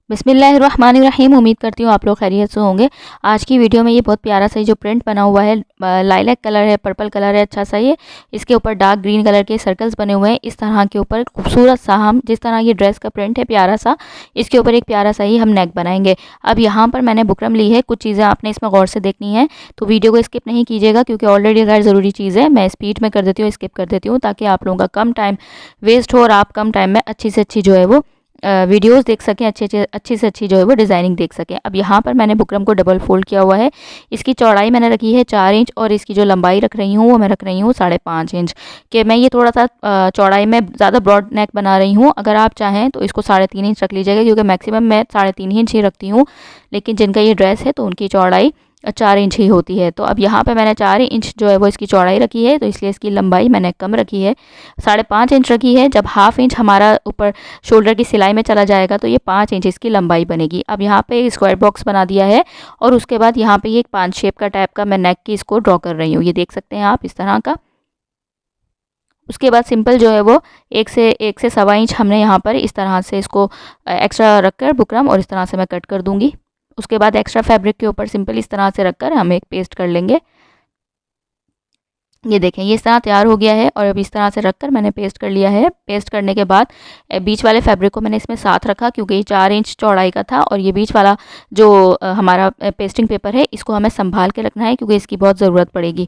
बिस्मिल्लाहिर्रहमानिर्रहीम। उम्मीद करती हूँ आप लोग खैरियत से होंगे। आज की वीडियो में ये बहुत प्यारा सा जो प्रिंट बना हुआ है, लाइलैक कलर है, पर्पल कलर है, अच्छा सा ये इसके ऊपर डार्क ग्रीन कलर के सर्कल्स बने हुए हैं। इस तरह के ऊपर खूबसूरत सा हम जिस तरह ये ड्रेस का प्रिंट है प्यारा सा, इसके ऊपर एक प्यारा सा ही हम नेक बनाएंगे। अब यहाँ पर मैंने बुकरम ली है, कुछ चीज़ें आपने इसमें गौर से देखनी है, तो वीडियो को स्किप नहीं कीजिएगा क्योंकि ऑलरेडी गैर ज़रूरी चीज़ है। मैं स्पीड में कर देती हूँ, स्किप कर देती हूँ ताकि आप लोगों का कम टाइम वेस्ट हो और आप कम टाइम में अच्छी से अच्छी जो है वो वीडियोस देख सकें, अच्छी से अच्छी जो है वो डिज़ाइनिंग देख सकें। अब यहाँ पर मैंने बुकरम को डबल फोल्ड किया हुआ है। इसकी चौड़ाई मैंने रखी है 4 इंच और इसकी जो लंबाई रख रही हूँ वो मैं रख रही हूँ 5.5 इंच। कि मैं ये थोड़ा सा चौड़ाई में ज़्यादा ब्रॉड नेक बना रही हूँ। अगर आप चाहें तो इसको 3.5 इंच रख लीजिएगा क्योंकि मैक्सिमम मैं 3.5 इंच ही रखती हूँ, लेकिन जिनका ये ड्रेस है तो उनकी चौड़ाई 4 इंच ही होती है। तो अब यहाँ पे मैंने 4 इंच जो है वो इसकी चौड़ाई रखी है, तो इसलिए इसकी लंबाई मैंने कम रखी है, 5.5 इंच रखी है। जब हाफ इंच हमारा ऊपर शोल्डर की सिलाई में चला जाएगा तो ये 5 इंच इसकी लंबाई बनेगी। अब यहाँ पे एक स्क्वायर बॉक्स बना दिया है और उसके बाद यहाँ पे ये एक 5 शेप का टाइप का मैं नेक की इसको ड्रॉ कर रही हूँ। ये देख सकते हैं आप इस तरह का। उसके बाद सिंपल जो है वो एक से सवा इंच हमने यहाँ पर इस तरह से इसको एक्स्ट्रा रखकर बुकरम और इस तरह से मैं कट कर दूंगी। उसके बाद एक्स्ट्रा फैब्रिक के ऊपर सिंपल इस तरह से रखकर हम एक पेस्ट कर लेंगे। ये देखें ये इस तरह तैयार हो गया है और अब इस तरह से रखकर मैंने पेस्ट कर लिया है। पेस्ट करने के बाद बीच वाले फैब्रिक को मैंने इसमें साथ रखा क्योंकि ये 4 इंच चौड़ाई का था और ये बीच वाला जो हमारा पेस्टिंग पेपर है इसको हमें संभाल के रखना है क्योंकि इसकी बहुत ज़रूरत पड़ेगी।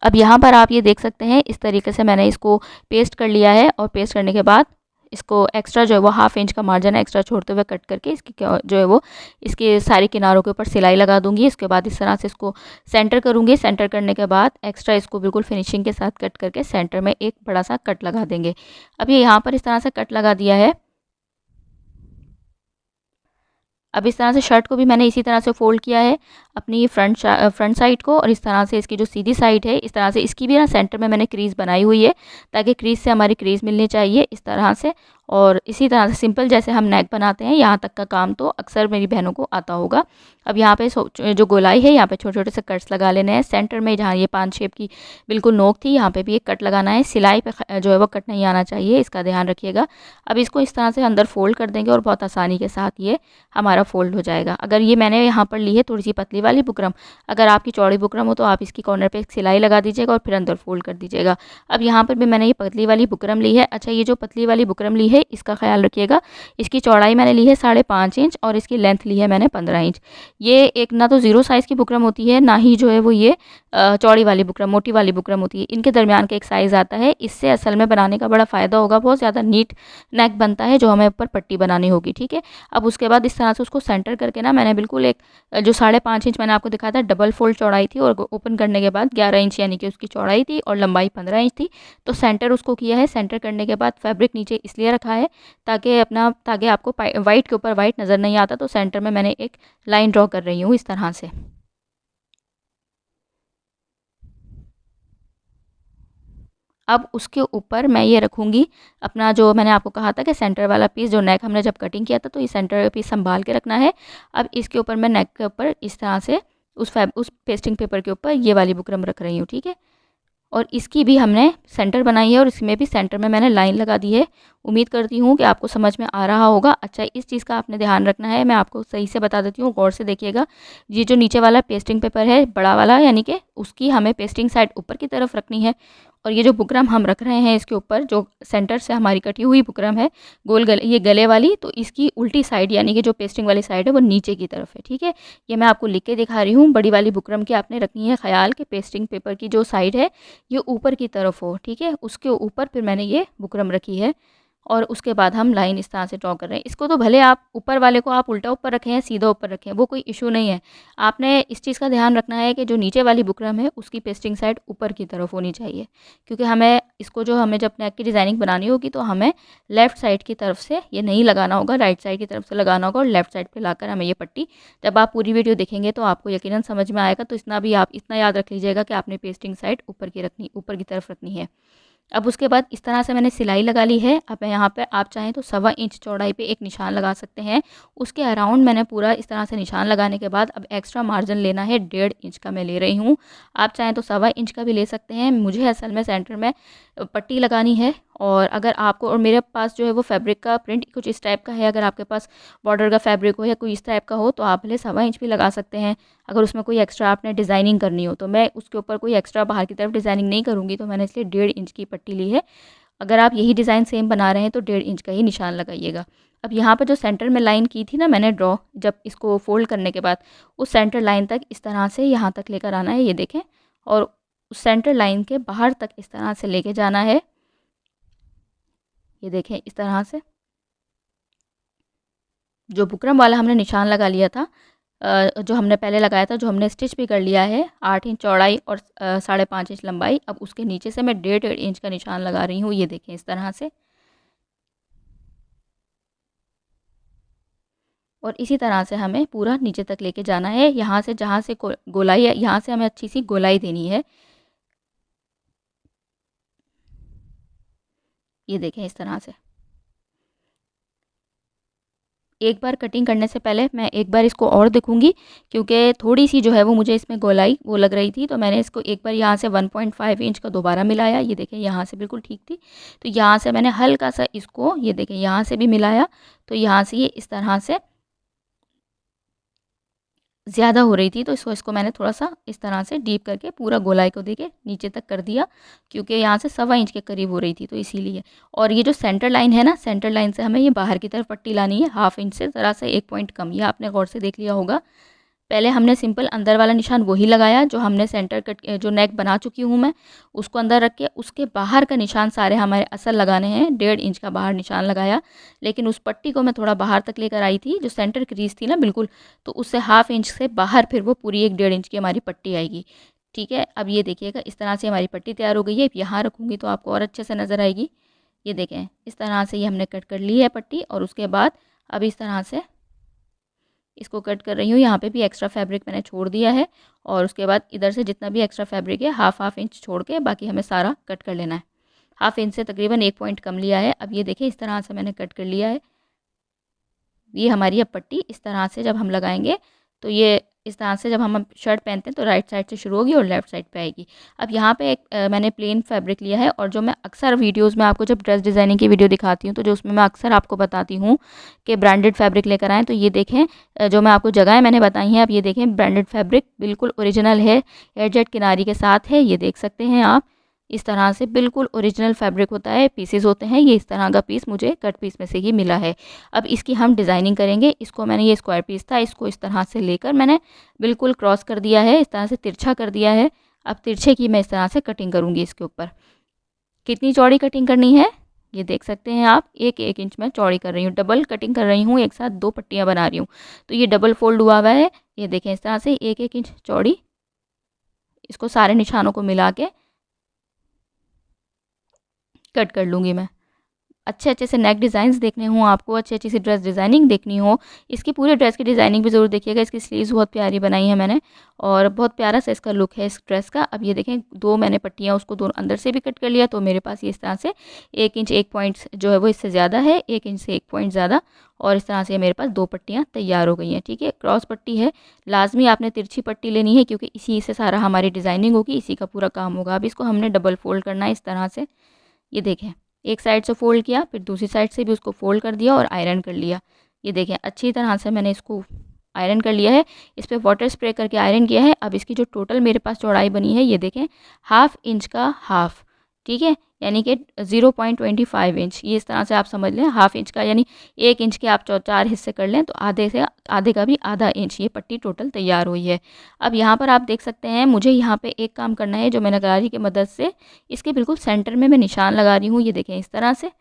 अब यहाँ पर आप ये देख सकते हैं इस तरीके से मैंने इसको पेस्ट कर लिया है और पेस्ट करने के बाद इसको एक्स्ट्रा जो है वो हाफ इंच का मार्जिन एक्स्ट्रा छोड़ते हुए कट करके इसकी जो है वो इसके सारे किनारों के ऊपर सिलाई लगा दूंगी। इसके बाद इस तरह से इसको सेंटर करूंगी। सेंटर करने के बाद एक्स्ट्रा इसको बिल्कुल फिनिशिंग के साथ कट करके सेंटर में एक बड़ा सा कट लगा देंगे। अब ये यहाँ पर इस तरह से कट लगा दिया है। अब इस तरह से शर्ट को भी मैंने इसी तरह से फ़ोल्ड किया है अपनी फ्रंट साइड को, और इस तरह से इसकी जो सीधी साइड है इस तरह से इसकी भी ना सेंटर में मैंने क्रीज़ बनाई हुई है ताकि क्रीज़ से हमारी क्रीज़ मिलनी चाहिए इस तरह से। और इसी तरह से सिंपल जैसे हम नेक बनाते हैं यहाँ तक का काम तो अक्सर मेरी बहनों को आता होगा। अब यहाँ पे जो गोलाई है यहाँ पे छोटे छोटे से कट्स लगा लेने हैं। सेंटर में जहाँ ये 5 शेप की बिल्कुल नोक थी यहाँ पे भी एक कट लगाना है। सिलाई पे जो है वो कट नहीं आना चाहिए, इसका ध्यान रखिएगा। अब इसको इस तरह से अंदर फोल्ड कर देंगे और बहुत आसानी के साथ ये हमारा फोल्ड हो जाएगा। अगर ये मैंने यहाँ पर ली है थोड़ी सी पतली वाली बुकरम, अगर आपकी चौड़ी बुकरम हो तो आप इसकी कॉर्नर पे एक सिलाई लगा दीजिएगा और फिर अंदर फोल्ड कर दीजिएगा। अब यहाँ पर भी मैंने ये पतली वाली बुकरम ली है। अच्छा, ये जो पतली वाली बुकरम ली है इसका ख्याल रखिएगा, इसकी चौड़ाई मैंने ली है 5.5 इंच और इसकी लेंथ ली है मैंने 15 इंच। ये एक ना तो 0 साइज़ की बुकरम होती है ना ही जो है वो ये चौड़ी वाली बुकरम मोटी वाली बुकरम होती है। इनके दरमियान का एक साइज़ आता है। इससे असल में बनाने का बड़ा फ़ायदा होगा, बहुत ज़्यादा नीट नेक बनता है जो हमें ऊपर पट्टी बनानी होगी। ठीक है, अब उसके बाद इस तरह से उसको सेंटर करके ना मैंने बिल्कुल एक जो 5.5 इंच मैंने आपको दिखाया था डबल फोल्ड चौड़ाई थी और ओपन करने के बाद 11 इंच यानी कि उसकी चौड़ाई थी और लंबाई 15 इंच थी। तो सेंटर उसको किया है। सेंटर करने के बाद फैब्रिक नीचे इसलिए रखा है ताकि आपको वाइट के ऊपर वाइट नज़र नहीं आता। तो सेंटर में मैंने एक लाइन ड्रॉ कर रही हूँ इस तरह से। अब उसके ऊपर मैं ये रखूँगी अपना जो मैंने आपको कहा था कि सेंटर वाला पीस, जो नेक हमने जब कटिंग किया था तो ये सेंटर पीस संभाल के रखना है। अब इसके ऊपर मैं नेक के ऊपर इस तरह से उस पेस्टिंग पेपर के ऊपर ये वाली बुकरम रख रही हूँ। ठीक है, और इसकी भी हमने सेंटर बनाई है और इसमें भी सेंटर में मैंने लाइन लगा दी है। उम्मीद करती हूँ कि आपको समझ में आ रहा होगा। अच्छा, इस चीज़ का आपने ध्यान रखना है, मैं आपको सही से बता देती हूँ, गौर से देखिएगा। ये जो नीचे वाला पेस्टिंग पेपर है बड़ा वाला, यानी कि उसकी हमें पेस्टिंग साइड ऊपर की तरफ रखनी है और ये जो बुकरम हम रख रहे हैं इसके ऊपर जो सेंटर से हमारी कटी हुई बुकरम है गोल गले, ये गले वाली, तो इसकी उल्टी साइड यानी कि जो पेस्टिंग वाली साइड है वो नीचे की तरफ है। ठीक है, ये मैं आपको लिख के दिखा रही हूँ। बड़ी वाली बुकरम की आपने रखनी है ख्याल कि पेस्टिंग पेपर की जो साइड है ये ऊपर की तरफ हो। ठीक है, उसके ऊपर फिर मैंने ये बुकरम रखी है और उसके बाद हम लाइन इस तरह से ड्रॉ कर रहे हैं। इसको तो भले आप ऊपर वाले को आप उल्टा ऊपर रखें या सीधा ऊपर रखें, वो कोई इशू नहीं है। आपने इस चीज़ का ध्यान रखना है कि जो नीचे वाली बुकरम है उसकी पेस्टिंग साइड ऊपर की तरफ होनी चाहिए, क्योंकि हमें जब नेक की डिज़ाइनिंग बनानी होगी तो हमें लेफ़्ट साइड की तरफ से ये नहीं लगाना होगा, राइट साइड की तरफ से लगाना होगा और लेफ़्ट साइड पर लाकर हमें ये पट्टी, जब आप पूरी वीडियो देखेंगे तो आपको यकीनन समझ में आएगा। तो आप इतना याद रख लीजिएगा कि आपने पेस्टिंग साइड ऊपर की तरफ रखनी है। अब उसके बाद इस तरह से मैंने सिलाई लगा ली है। अब यहाँ पर आप चाहें तो 1.25 इंच चौड़ाई पे एक निशान लगा सकते हैं। उसके अराउंड मैंने पूरा इस तरह से निशान लगाने के बाद अब एक्स्ट्रा मार्जिन लेना है, 1.5 इंच का मैं ले रही हूँ। आप चाहें तो 1.25 इंच का भी ले सकते हैं। मुझे असल में सेंटर में पट्टी लगानी है और अगर आपको, और मेरे पास जो है वो फैब्रिक का प्रिंट कुछ इस टाइप का है, अगर आपके पास बॉर्डर का फैब्रिक हो या कोई इस टाइप का हो तो आप भले 1.25 इंच भी लगा सकते हैं। अगर उसमें कोई एक्स्ट्रा आपने डिज़ाइनिंग करनी हो तो मैं उसके ऊपर कोई एक्स्ट्रा बाहर की तरफ डिज़ाइनिंग नहीं करूँगी, तो मैंने इसलिए 1.5 इंच की पट्टी ली है। अगर आप यही डिज़ाइन सेम बना रहे हैं तो 1.5 इंच का ही निशान लगाइएगा। अब यहाँ पर जो सेंटर में लाइन की थी ना मैंने ड्रॉ, जब इसको फ़ोल्ड करने के बाद उस सेंटर लाइन तक इस तरह से यहाँ तक लेकर आना है, ये देखें, और उस सेंटर लाइन के बाहर तक इस तरह से लेके जाना है, ये देखें इस तरह से। जो बुकरम वाला हमने निशान लगा लिया था, जो हमने पहले लगाया था, जो हमने स्टिच भी कर लिया है 8 इंच चौड़ाई और 5.5 इंच लंबाई, अब उसके नीचे से मैं 1.5 इंच का निशान लगा रही हूँ, ये देखें इस तरह से। और इसी तरह से हमें पूरा नीचे तक लेके जाना है। यहाँ से जहाँ से गोलाई है, यहाँ से हमें अच्छी सी गोलाई देनी है, ये देखें इस तरह से। एक बार कटिंग करने से पहले मैं एक बार इसको और देखूंगी, क्योंकि थोड़ी सी जो है वो मुझे इसमें गोलाई वो लग रही थी, तो मैंने इसको एक बार यहाँ से 1.5 इंच का दोबारा मिलाया, ये देखें यहाँ से बिल्कुल ठीक थी, तो यहाँ से मैंने हल्का सा इसको, ये देखें यहाँ से भी मिलाया, तो यहाँ से ये इस तरह से ज़्यादा हो रही थी, तो इसको मैंने थोड़ा-सा इस तरह से डीप करके पूरा गोलाई को देके नीचे तक कर दिया, क्योंकि यहाँ से 1.25 इंच के करीब हो रही थी, तो इसीलिए। और ये जो सेंटर लाइन है ना, सेंटर लाइन से हमें ये बाहर की तरफ पट्टी लानी है, 1/2 इंच से ज़रा सा 1 पॉइंट कम, ये आपने गौर से देख लिया होगा। पहले हमने सिंपल अंदर वाला निशान वही लगाया जो हमने सेंटर कट जो नेक बना चुकी हूँ मैं, उसको अंदर रख के उसके बाहर का निशान सारे हमारे असल लगाने हैं, 1.5 इंच का बाहर निशान लगाया। लेकिन उस पट्टी को मैं थोड़ा बाहर तक लेकर आई थी, जो सेंटर क्रीज थी ना बिल्कुल, तो उससे 1/2 इंच से बाहर फिर वो पूरी एक 1.5 इंच की हमारी पट्टी आएगी। ठीक है, अब ये देखिएगा इस तरह से हमारी पट्टी तैयार हो गई है। यहाँ रखूँगी तो आपको और अच्छे से नज़र आएगी। ये देखें इस तरह से ये हमने कट कर ली है पट्टी, और उसके बाद अब इस तरह से इसको कट कर रही हूँ। यहाँ पे भी एक्स्ट्रा फैब्रिक मैंने छोड़ दिया है, और उसके बाद इधर से जितना भी एक्स्ट्रा फैब्रिक है 1/2 इंच छोड़ के बाकी हमें सारा कट कर लेना है। 1/2 इंच से तकरीबन 1 पॉइंट कम लिया है। अब ये देखिए इस तरह से मैंने कट कर लिया है। ये हमारी अब पट्टी इस तरह से जब हम लगाएंगे तो ये इस तरह से जब हम शर्ट पहनते हैं तो राइट साइड से शुरू होगी और लेफ़्ट साइड पे आएगी। अब यहाँ पे एक मैंने प्लेन फैब्रिक लिया है, और जो मैं अक्सर वीडियोस में आपको जब ड्रेस डिज़ाइनिंग की वीडियो दिखाती हूँ तो जो उसमें मैं अक्सर आपको बताती हूँ कि ब्रांडेड फैब्रिक लेकर आएँ, तो ये देखें जो मैं आपको जगहें मैंने बताई हैं, अब ये देखें ब्रांडेड फैब्रिक बिल्कुल ओरिजिनल है, एडजेट किनारी के साथ है, ये देख सकते हैं आप। इस तरह से बिल्कुल ओरिजिनल फैब्रिक होता है, पीसेस होते हैं, ये इस तरह का पीस मुझे कट पीस में से ही मिला है। अब इसकी हम डिज़ाइनिंग करेंगे। इसको मैंने, ये स्क्वायर पीस था, इसको इस तरह से लेकर मैंने बिल्कुल क्रॉस कर दिया है, इस तरह से तिरछा कर दिया है। अब तिरछे की मैं इस तरह से कटिंग करूँगी इसके ऊपर। कितनी चौड़ी कटिंग करनी है ये देख सकते हैं आप, 1-1 इंच मैं चौड़ी कर रही हूँ, डबल कटिंग कर रही हूँ, एक साथ 2 पट्टियाँ बना रही हूँ, तो ये डबल फोल्ड हुआ हुआ है। ये देखें इस तरह से 1-1 इंच चौड़ी, इसको सारे निशानों को मिला के कट कर लूँगी मैं। अच्छे अच्छे से नेक डिज़ाइंस देखने हों आपको, अच्छी अच्छी सी ड्रेस डिज़ाइनिंग देखनी हो, इसकी पूरे ड्रेस की डिज़ाइनिंग भी ज़रूर देखिएगा। इसकी स्लीव्स बहुत प्यारी बनाई है मैंने, और बहुत प्यारा सा इसका लुक है इस ड्रेस का। अब ये देखें 2 मैंने पट्टियाँ उसको दोनों अंदर से भी कट कर लिया, तो मेरे पास ये इस तरह से 1 इंच 1 पॉइंट जो है वो इससे ज़्यादा है, 1 इंच से 1 पॉइंट ज़्यादा, और इस तरह से मेरे पास 2 पट्टियाँ तैयार हो गई हैं। ठीक है, क्रॉस पट्टी है, लाजमी आपने तिरछी पट्टी लेनी है, क्योंकि इसी से सारा हमारी डिज़ाइनिंग होगी, इसी का पूरा काम होगा। अब इसको हमने डबल फोल्ड करना है इस तरह से। ये देखें एक साइड से फ़ोल्ड किया, फिर दूसरी साइड से भी उसको फ़ोल्ड कर दिया और आयरन कर लिया। ये देखें अच्छी तरह से मैंने इसको आयरन कर लिया है, इस पे वाटर स्प्रे करके आयरन किया है। अब इसकी जो टोटल मेरे पास चौड़ाई बनी है ये देखें 1/2 इंच का हाफ़, ठीक है, यानी कि 0.25 इंच, ये इस तरह से आप समझ लें। 1/2 इंच का यानी 1 इंच के आप 4 हिस्से कर लें, तो आधे से आधे का भी आधा इंच ये पट्टी टोटल तैयार हुई है। अब यहाँ पर आप देख सकते हैं मुझे यहाँ पे एक काम करना है, जो मैं नगारी की मदद से इसके बिल्कुल सेंटर में मैं निशान लगा रही हूँ, ये देखें इस तरह से,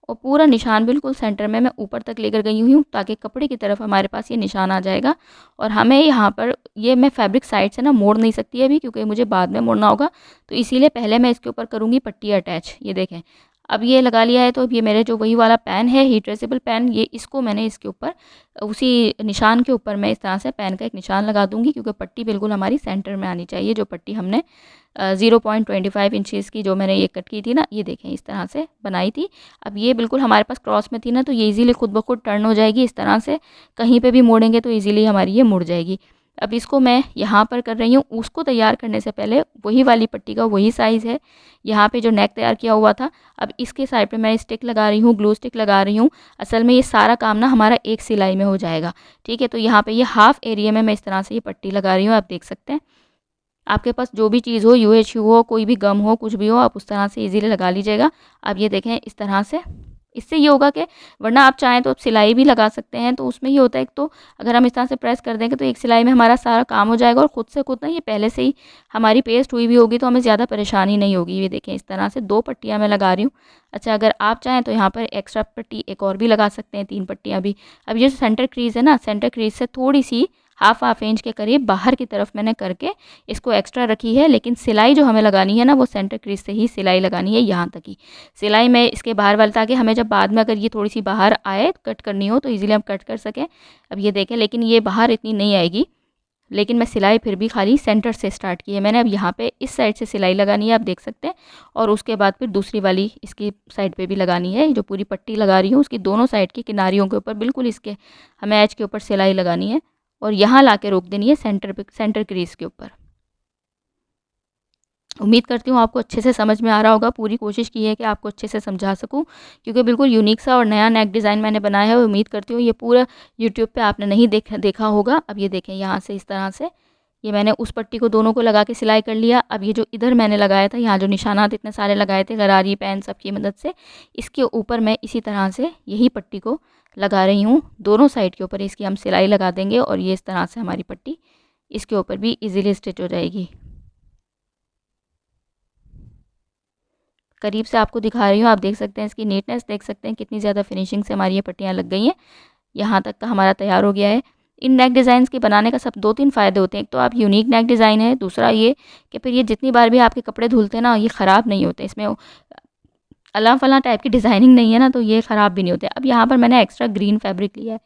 और पूरा निशान बिल्कुल सेंटर में मैं ऊपर तक लेकर गई हुई हूँ, ताकि कपड़े की तरफ हमारे पास ये निशान आ जाएगा। और हमें यहाँ पर ये मैं फैब्रिक साइड से ना मोड़ नहीं सकती अभी, क्योंकि मुझे बाद में मोड़ना होगा, तो इसीलिए पहले मैं इसके ऊपर करूँगी पट्टी अटैच। ये देखें अब ये लगा लिया है, तो अब ये मेरे जो वही वाला पैन है, हीट ट्रेसेबल पैन, ये इसको मैंने इसके ऊपर उसी निशान के ऊपर मैं इस तरह से पैन का एक निशान लगा दूँगी, क्योंकि पट्टी बिल्कुल हमारी सेंटर में आनी चाहिए। जो पट्टी हमने 0.25 इंचज़ की जो मैंने ये कट की थी ना, ये देखें इस तरह से बनाई थी। अब ये बिल्कुल हमारे पास क्रॉस में थी ना, तो ये इजीली खुद ब खुद टर्न हो जाएगी इस तरह से, कहीं पे भी मोड़ेंगे तो इजीली हमारी ये मुड़ जाएगी। अब इसको मैं यहाँ पर कर रही हूँ। उसको तैयार करने से पहले वही वाली पट्टी का वही साइज़ है, यहाँ पे जो नेक तैयार किया हुआ था। अब इसके साइड पे मैं स्टिक लगा रही हूँ, ग्लू स्टिक लगा रही हूँ। असल में ये सारा काम ना हमारा एक सिलाई में हो जाएगा, ठीक है। तो यहाँ पे ये हाफ एरिया में मैं इस तरह से ये पट्टी लगा रही हूँ, आप देख सकते हैं। आपके पास जो भी चीज़ हो, यूएचयू हो, कोई भी गम हो, कुछ भी हो, आप उस तरह से इजीली लगा लीजिएगा। अब ये देखें इस तरह से, इससे ये होगा कि वरना आप चाहें तो आप सिलाई भी लगा सकते हैं। तो उसमें ये होता है, एक तो अगर हम इस तरह से प्रेस कर देंगे तो एक सिलाई में हमारा सारा काम हो जाएगा, और ख़ुद से खुद ना ये पहले से ही हमारी पेस्ट हुई भी होगी, तो हमें ज़्यादा परेशानी नहीं होगी। ये देखें इस तरह से 2 पट्टियाँ मैं लगा रही हूँ। अच्छा, अगर आप चाहें तो यहाँ पर एक्स्ट्रा पट्टी एक और भी लगा सकते हैं, 3 पट्टियाँ भी। अब ये जो सेंटर क्रीज़ है ना, सेंटर क्रीज़ से थोड़ी सी हाफ इंच के करीब बाहर की तरफ मैंने करके इसको एक्स्ट्रा रखी है। लेकिन सिलाई जो हमें लगानी है ना, वो सेंटर क्रीज से ही सिलाई लगानी है, यहाँ तक ही सिलाई में इसके बाहर वाले, ताकि हमें जब बाद में अगर ये थोड़ी सी बाहर आए कट करनी हो तो इजीली हम कट कर सकें। अब ये देखें, लेकिन ये बाहर इतनी नहीं आएगी, लेकिन मैं सिलाई फिर भी खाली सेंटर से स्टार्ट की है मैंने। अब यहाँ पे इस साइड से सिलाई लगानी है, आप देख सकते हैं, और उसके बाद फिर दूसरी वाली इसकी साइड पे भी लगानी है। जो पूरी पट्टी लगा रही हूँ उसकी दोनों साइड की किनारियों के ऊपर बिल्कुल इसके हमें एज के ऊपर सिलाई लगानी है, और यहाँ ला के रोक देनी है सेंटर क्रीज के ऊपर। उम्मीद करती हूँ आपको अच्छे से समझ में आ रहा होगा। पूरी कोशिश की है कि आपको अच्छे से समझा सकूँ, क्योंकि बिल्कुल यूनिक सा और नया नेक डिज़ाइन मैंने बनाया है। और उम्मीद करती हूँ ये पूरा यूट्यूब पे आपने नहीं देखा होगा। अब ये देखें, यहाँ से इस तरह से ये मैंने उस पट्टी को दोनों को लगा के सिलाई कर लिया। अब ये जो इधर मैंने लगाया था, यहाँ जो निशानात इतने सारे लगाए थे गरारी पेन सब की मदद से, इसके ऊपर मैं इसी तरह से यही पट्टी को लगा रही हूँ। दोनों साइड के ऊपर इसकी हम सिलाई लगा देंगे, और ये इस तरह से हमारी पट्टी इसके ऊपर भी इजीली स्टिच हो जाएगी। करीब से आपको दिखा रही हूँ, आप देख सकते हैं इसकी नीटनेस, देख सकते हैं कितनी ज़्यादा फिनिशिंग से हमारी ये पट्टियाँ लग गई हैं। यहाँ तक का हमारा तैयार हो गया है। इन नेक डिज़ाइंस के बनाने का सब 2-3 फ़ायदे होते हैं। एक तो आप यूनिक नेक डिज़ाइन है, दूसरा ये कि फिर ये जितनी बार भी आपके कपड़े धुलते हैं ना, ये ख़राब नहीं होते। इसमें अला फला टाइप की डिज़ाइनिंग नहीं है ना, तो ये ख़राब भी नहीं होते। अब यहाँ पर मैंने एक्स्ट्रा ग्रीन फैब्रिक लिया है।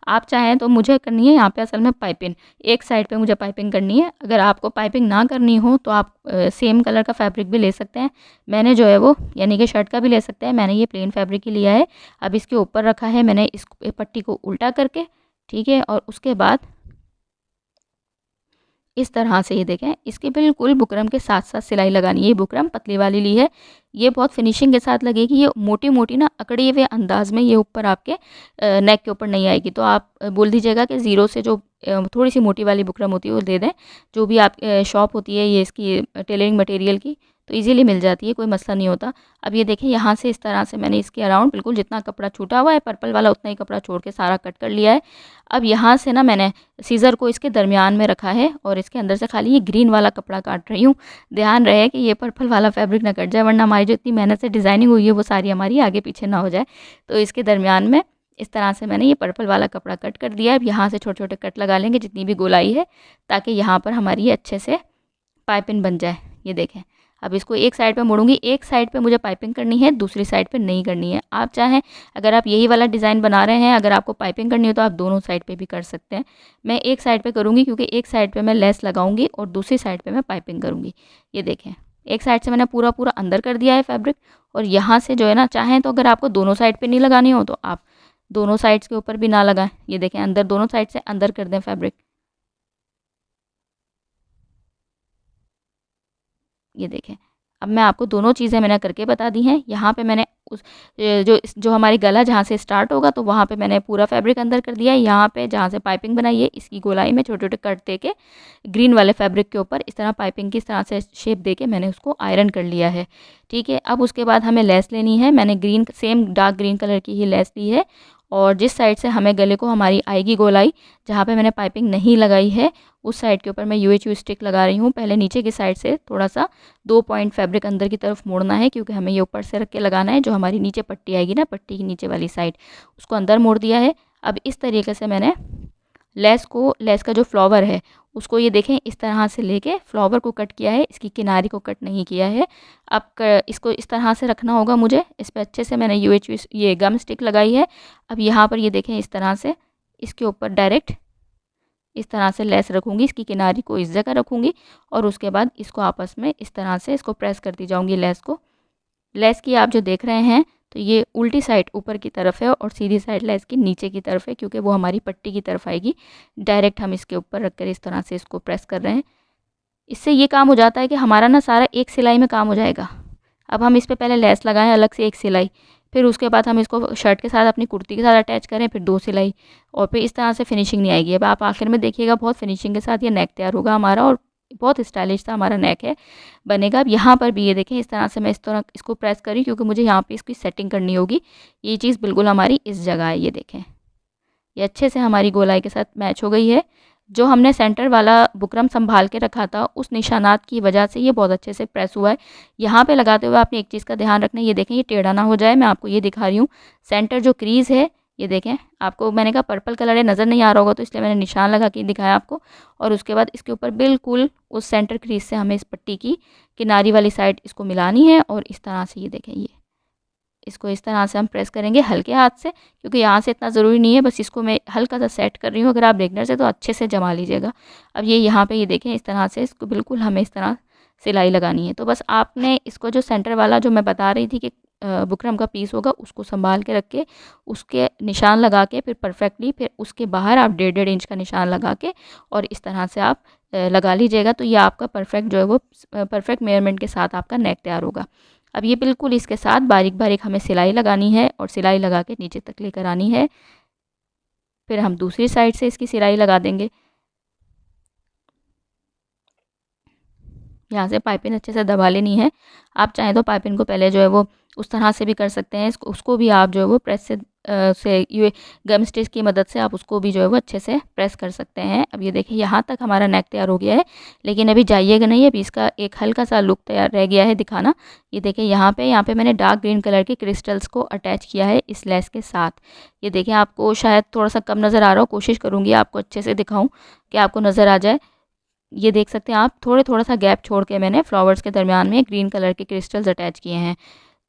आप चाहें तो, मुझे करनी है यहाँ पे असल में पाइपिंग, एक साइड पे मुझे पाइपिंग करनी है। अगर आपको पाइपिंग ना करनी हो तो आप सेम कलर का फैब्रिक भी ले सकते हैं। मैंने जो है वो, यानी कि शर्ट का भी ले सकते हैं, मैंने ये प्लेन फैब्रिक ही लिया है। अब इसके ऊपर रखा है मैंने इस पट्टी को उल्टा करके, ठीक है। और उसके बाद इस तरह से ये देखें, इसके बिल्कुल बुकरम के साथ साथ सिलाई लगानी है। ये बुकरम पतली वाली ली है, ये बहुत फिनिशिंग के साथ लगेगी। ये मोटी मोटी ना अकड़े हुए अंदाज में ये ऊपर आपके नेक के ऊपर नहीं आएगी। तो आप बोल दीजिएगा कि ज़ीरो से जो थोड़ी सी मोटी वाली बुकरम होती है वो दे दें। जो भी आप शॉप होती है ये इसकी टेलरिंग मटेरियल की, तो इजीली मिल जाती है, कोई मसला नहीं होता। अब ये देखें, यहाँ से इस तरह से मैंने इसके अराउंड बिल्कुल जितना कपड़ा छूटा हुआ है पर्पल वाला, उतना ही कपड़ा छोड़ के सारा कट कर लिया है। अब यहाँ से ना मैंने सीज़र को इसके दरमियान में रखा है, और इसके अंदर से खाली ये ग्रीन वाला कपड़ा काट रही हूँ। ध्यान रहे कि ये पर्पल वाला फैब्रिक ना कट जाए, वरना हमारी जो इतनी मेहनत से डिज़ाइनिंग हुई है वो सारी हमारी आगे पीछे ना हो जाए। तो इसके दरमियान में इस तरह से मैंने ये पर्पल वाला कपड़ा कट कर दिया है। अब यहाँ से छोटे छोटे कट लगा लेंगे जितनी भी गोलाई है, ताकि यहाँ पर हमारी ये अच्छे से पाइपिंग बन जाए। ये देखें, अब इसको एक साइड पे मोड़ूंगी, एक साइड पे मुझे पाइपिंग करनी है, दूसरी साइड पे नहीं करनी है। आप चाहें, अगर आप यही वाला डिज़ाइन बना रहे हैं, अगर आपको पाइपिंग करनी हो तो आप दोनों साइड पे भी कर सकते हैं। मैं एक साइड पे करूँगी, क्योंकि एक साइड पे मैं लेस लगाऊंगी और दूसरी साइड पे मैं पाइपिंग करूँगी। ये देखें, एक साइड से मैंने पूरा पूरा अंदर कर दिया है फैब्रिक, और यहाँ से जो है ना, चाहें तो अगर आपको दोनों साइड पर नहीं लगानी हो तो आप दोनों साइड्स के ऊपर भी ना लगाएं। ये देखें, अंदर दोनों साइड से अंदर कर दें फैब्रिक। ये देखें, अब मैं आपको दोनों चीज़ें मैंने करके बता दी हैं। यहाँ पे मैंने उस जो हमारी गला जहाँ से स्टार्ट होगा, तो वहाँ पे मैंने पूरा फैब्रिक अंदर कर दिया है। यहाँ पे जहाँ से पाइपिंग बनाई है, इसकी गोलाई में छोटे छोटे कट दे के ग्रीन वाले फैब्रिक के ऊपर इस तरह पाइपिंग की इस तरह से शेप दे के मैंने उसको आयरन कर लिया है, ठीक है। अब उसके बाद हमें लेस लेनी है। मैंने green, same dark green colour की ही लेस ली है, और जिस साइड से हमें गले को हमारी आएगी गोलाई, जहाँ पे मैंने पाइपिंग नहीं लगाई है, उस साइड के ऊपर मैं यूएचयू स्टिक लगा रही हूँ। पहले नीचे की साइड से थोड़ा सा 2 पॉइंट फैब्रिक अंदर की तरफ मोड़ना है, क्योंकि हमें ये ऊपर से रख के लगाना है। जो हमारी नीचे पट्टी आएगी ना, पट्टी की नीचे वाली साइड, उसको अंदर मोड़ दिया है। अब इस तरीके से मैंने लेस का जो फ्लावर है उसको, ये देखें, इस तरह से लेके फ्लावर को कट किया है, इसकी किनारी को कट नहीं किया है। अब इसको इस तरह से रखना होगा मुझे। इस पर अच्छे से मैंने यूएचयू ये गम स्टिक लगाई है। अब यहाँ पर ये देखें, इस तरह से इसके ऊपर डायरेक्ट इस तरह से लेस रखूँगी, इसकी किनारी को इस जगह रखूँगी, और उसके बाद इसको आपस में इस तरह से इसको प्रेस करती जाऊँगी लेस को। लेस की आप जो देख रहे हैं, तो ये उल्टी साइड ऊपर की तरफ है और सीधी साइड लेस की नीचे की तरफ है, क्योंकि वो हमारी पट्टी की तरफ आएगी। डायरेक्ट हम इसके ऊपर रख कर इस तरह से इसको प्रेस कर रहे हैं। इससे ये काम हो जाता है कि हमारा ना सारा एक सिलाई में काम हो जाएगा। अब हम इस पे पहले लेस लगाएं अलग से एक सिलाई, फिर उसके बाद हम इसको शर्ट के साथ अपनी कुर्ती के साथ अटैच करें, फिर 2 सिलाई, और फिर इस तरह से फिनिशिंग नहीं आएगी। अब आप आखिर में देखिएगा बहुत फिनिशिंग के साथ ये नेक तैयार होगा हमारा, और बहुत स्टाइलिश सा हमारा नेक है बनेगा। अब यहाँ पर भी ये देखें इस तरह से मैं इस तरह इसको प्रेस करी, क्योंकि मुझे यहाँ पे इसकी सेटिंग करनी होगी। ये चीज़ बिल्कुल हमारी इस जगह है, ये देखें ये अच्छे से हमारी गोलाई के साथ मैच हो गई है। जो हमने सेंटर वाला बुकरम संभाल के रखा था उस निशानात की वजह से ये बहुत अच्छे से प्रेस हुआ है। यहाँ पे लगाते हुए आपने एक चीज़ का ध्यान रखना है, ये देखें ये टेढ़ा ना हो जाए। मैं आपको ये दिखा रही हूँ, सेंटर जो क्रीज़ है ये देखें, आपको मैंने कहा पर्पल कलर है नज़र नहीं आ रहा होगा, तो इसलिए मैंने निशान लगा के दिखाया आपको। और उसके बाद इसके ऊपर बिल्कुल उस सेंटर क्रीज से हमें इस पट्टी की किनारी वाली साइड इसको मिलानी है, और इस तरह से ये देखें ये इसको इस तरह से हम प्रेस करेंगे हल्के हाथ से, क्योंकि यहाँ से इतना ज़रूरी नहीं है, बस इसको मैं हल्का सा सेट कर रही हूँ। अगर आप बेगनर से तो अच्छे से जमा लीजिएगा। अब ये यहाँ पे ये देखें इस तरह से इसको बिल्कुल हमें इस तरह सिलाई लगानी है। तो बस आपने इसको जो सेंटर वाला जो मैं बता रही थी कि बुकरम का पीस होगा उसको संभाल के रख के उसके निशान लगा के फिर परफेक्टली फिर उसके बाहर आप 1.5 इंच का निशान लगा के और इस तरह से आप लगा लीजिएगा। तो ये आपका परफेक्ट जो है वो परफेक्ट मेजरमेंट के साथ आपका नेक तैयार होगा। अब ये बिल्कुल इसके साथ बारीक बारीक हमें सिलाई लगानी है, और सिलाई लगा के नीचे तक लेकर आनी है। फिर हम दूसरी साइड से इसकी सिलाई लगा देंगे। यहाँ से पाइपिंग अच्छे से दबा लेनी है। आप चाहें तो पाइपिंग को पहले जो है वो उस तरह से भी कर सकते हैं, उसको भी आप जो है वो प्रेस से ये गम स्टिच की मदद से आप उसको भी जो है वो अच्छे से प्रेस कर सकते हैं। अब ये देखिए यहाँ तक हमारा नेक तैयार हो गया है, लेकिन अभी जाइएगा नहीं, अभी इसका एक हल्का सा लुक तैयार रह गया है दिखाना। ये देखिए यहाँ पे मैंने डार्क ग्रीन कलर के क्रिस्टल्स को अटैच किया है इस लेस के साथ। ये देखिए आपको शायद थोड़ा सा कम नज़र आ रहा हो, कोशिश करूँगी आपको अच्छे से दिखाऊँ कि आपको नज़र आ जाए। ये देख सकते हैं आप, थोड़ा सा गैप छोड़ के मैंने फ्लावर्स के दरमियान में ग्रीन कलर के क्रिस्टल्स अटैच किए हैं।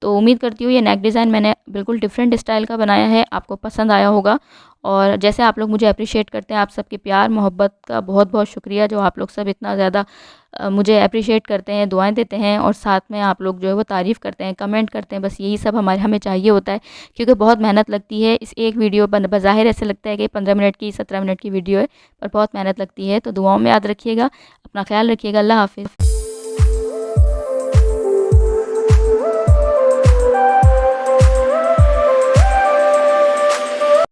तो उम्मीद करती हूँ ये नेक डिज़ाइन मैंने बिल्कुल डिफरेंट स्टाइल का बनाया है, आपको पसंद आया होगा। और जैसे आप लोग मुझे अप्रिशिएट करते हैं, आप सबके प्यार मोहब्बत का बहुत बहुत शुक्रिया। जो आप लोग सब इतना ज़्यादा मुझे अप्रिशिएट करते हैं, दुआएं देते हैं, और साथ में आप लोग जो है वो तारीफ़ करते हैं, कमेंट करते हैं, बस यही सब हमें चाहिए होता है। क्योंकि बहुत मेहनत लगती है इस एक वीडियो पर। बज़ाहिर ऐसे लगता है कि 15 मिनट की 17 मिनट की वीडियो है, पर बहुत मेहनत लगती है। तो दुआओं में याद रखिएगा, अपना ख्याल रखिएगा। अल्लाह हाफ़िज़।